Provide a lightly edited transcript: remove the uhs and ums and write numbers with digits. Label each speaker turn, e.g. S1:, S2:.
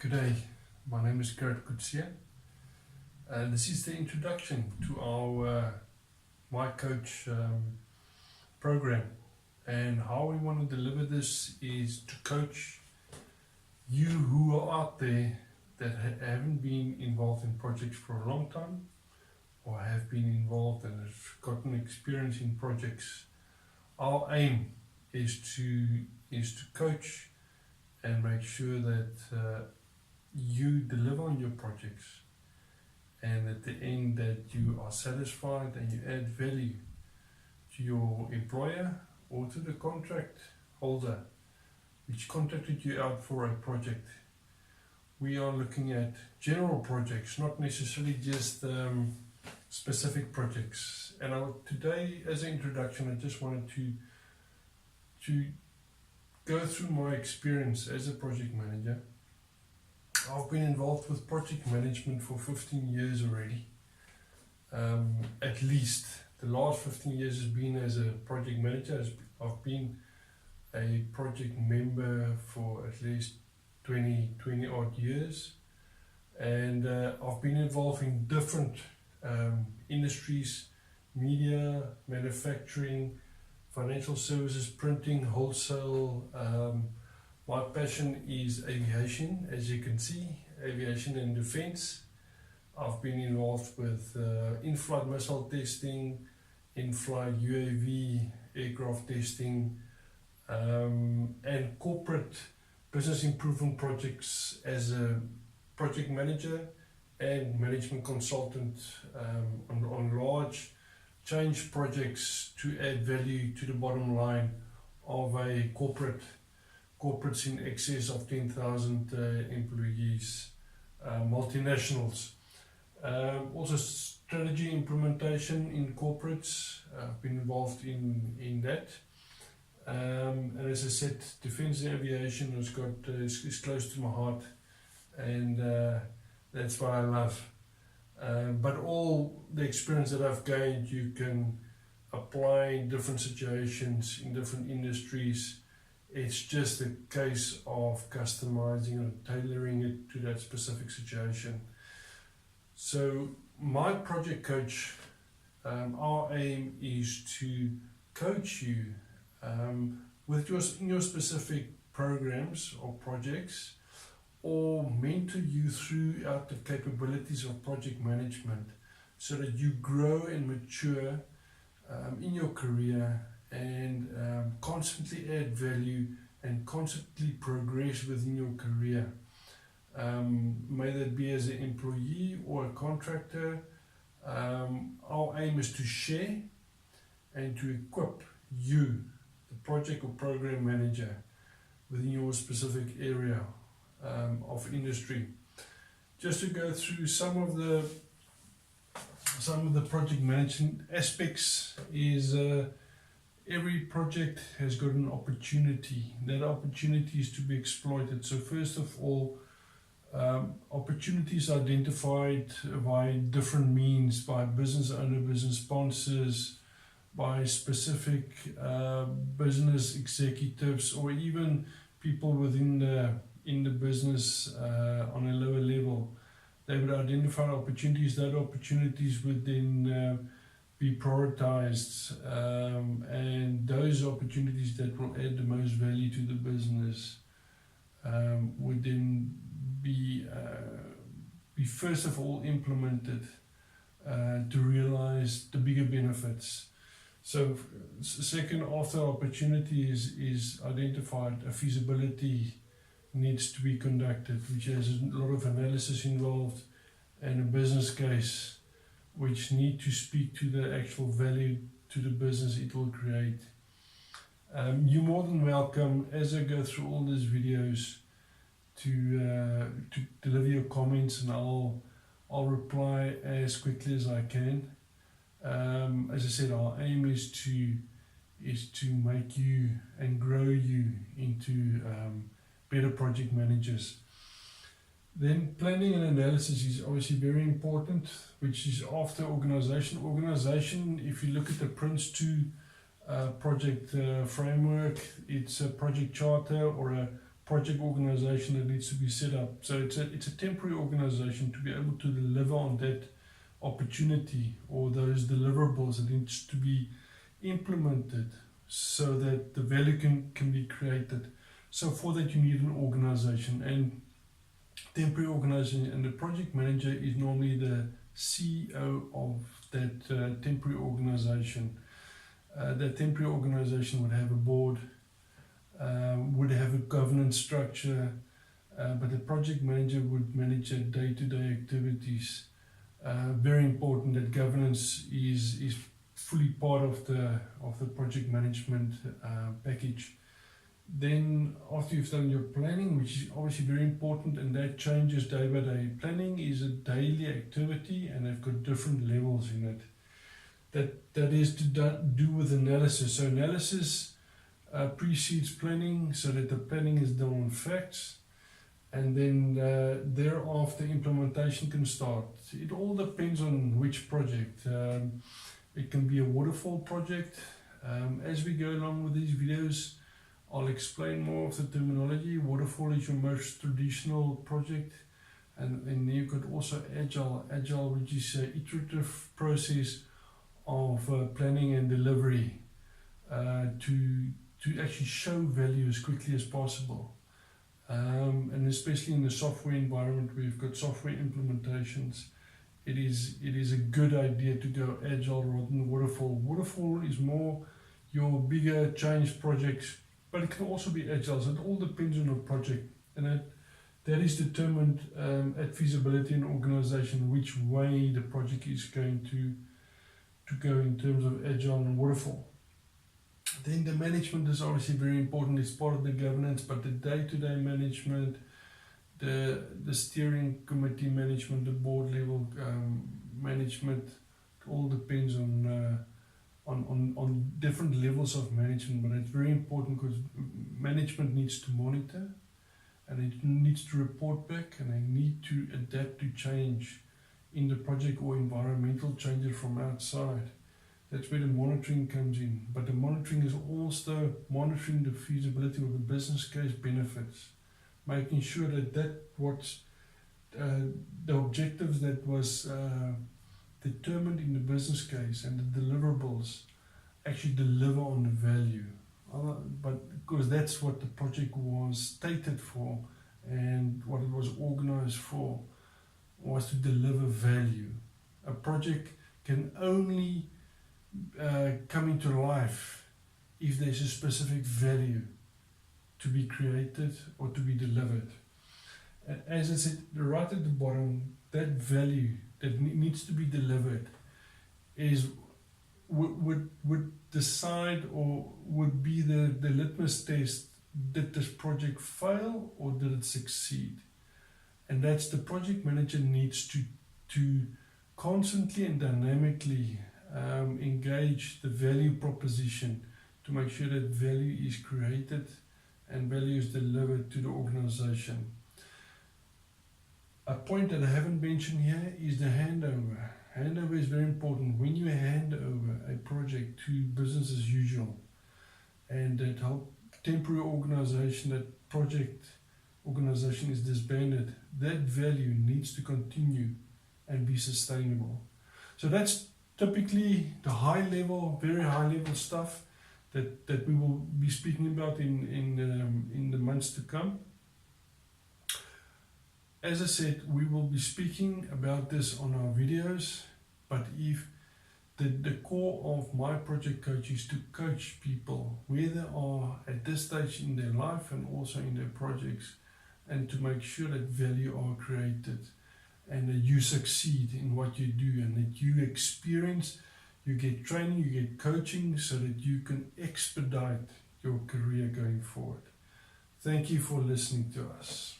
S1: Good day, my name is Gerrit Coetzee. This is the introduction to our My Coach program, and how we want to deliver this is to coach you who are out there that haven't been involved in projects for a long time, or have been involved and have gotten experience in projects. Our aim is to coach and make sure that you deliver on your projects, and at the end that you are satisfied and you add value to your employer or to the contract holder which contracted you out for a project. We are looking at general projects, not necessarily just specific projects. And today, as an introduction, I just wanted to go through my experience as a project manager. I've been involved with project management for 15 years already. At least the last 15 years has been as a project manager. I've been a project member for at least 20 odd years, and I've been involved in different industries: media, manufacturing, financial services, printing, wholesale. My passion is aviation, as you can see, aviation and defense. I've been involved with in-flight missile testing, in-flight UAV aircraft testing, and corporate business improvement projects as a project manager and management consultant on large change projects to add value to the bottom line of a corporates in excess of 10,000 employees, multinationals. Also strategy implementation in corporates. I've been involved in that. And as I said, defense and aviation is close to my heart, and that's what I love. But all the experience that I've gained, you can apply in different situations, in different industries. It's just a case of customizing and tailoring it to that specific situation. So my project coach, our aim is to coach you with in your specific programs or projects, or mentor you throughout the capabilities of project management, so that you grow and mature in your career, and constantly add value and constantly progress within your career. May that be as an employee or a contractor. Our aim is to share and to equip you, the project or program manager, within your specific area of industry. Just to go through some of the project management aspects is every project has got an opportunity. That opportunity is to be exploited. So first of all, opportunities identified by different means, by business owner, business sponsors, by specific business executives, or even people within the business on a lower level. They would identify opportunities. That opportunities would then be prioritized, and those opportunities that will add the most value to the business would then be first of all implemented to realize the bigger benefits. So second, after opportunity is identified, a feasibility needs to be conducted, which has a lot of analysis involved, and a business case which need to speak to the actual value to the business it will create. You're more than welcome, as I go through all these videos, to deliver your comments, and I'll reply as quickly as I can. As I said, our aim is to make you and grow you into better project managers. Then planning and analysis is obviously very important, which is after organization. Organization, if you look at the Prince2 project framework, it's a project charter or a project organization that needs to be set up. So it's a temporary organization to be able to deliver on that opportunity or those deliverables that needs to be implemented so that the value can be created. So for that you need an organization, and temporary organization, and the project manager is normally the CEO of that temporary organization. That temporary organization would have a board, would have a governance structure, but the project manager would manage their day-to-day activities. Very important that governance is fully part of the project management package. Then after you've done your planning, which is obviously very important, and that changes day by day. Planning is a daily activity and they've got different levels in it. That is to do with analysis. So analysis precedes planning so that the planning is done on facts, and then thereafter implementation can start. It all depends on which project. It can be a waterfall project. As we go along with these videos, I'll explain more of the terminology. Waterfall is your most traditional project, and then you've got also agile, which is an iterative process of planning and delivery to actually show value as quickly as possible. And especially in the software environment where you've got software implementations, it is a good idea to go agile rather than waterfall. Waterfall is more your bigger change projects, but it can also be agile. So it all depends on the project, and that is determined at feasibility and organization which way the project is going to go in terms of agile and waterfall. Then the management is obviously very important. It's part of the governance, but the day-to-day management, the steering committee management, the board level management, it all depends on different levels of management. But it's very important because management needs to monitor, and it needs to report back, and they need to adapt to change in the project or environmental changes from outside. That's where the monitoring comes in. But the monitoring is also monitoring the feasibility of the business case benefits, making sure that what's the objectives that was determined in the business case and the deliverables actually deliver on the value. But because that's what the project was stated for, and what it was organized for was to deliver value. A project can only come into life if there's a specific value to be created or to be delivered. And as I said, right at the bottom, that value that needs to be delivered is would decide or would be the litmus test. Did this project fail or did it succeed? And that's the project manager needs to constantly and dynamically engage the value proposition to make sure that value is created and value is delivered to the organization. A point that I haven't mentioned here is the handover. Handover is very important. When you hand over a project to business as usual, and that whole temporary organization, that project organization is disbanded, that value needs to continue and be sustainable. So that's typically the high level, very high level stuff that we will be speaking about in the months to come. As I said, we will be speaking about this on our videos, but if the core of my project coach is to coach people where they are at this stage in their life and also in their projects, and to make sure that value are created and that you succeed in what you do, and that you experience, you get training, you get coaching so that you can expedite your career going forward. Thank you for listening to us.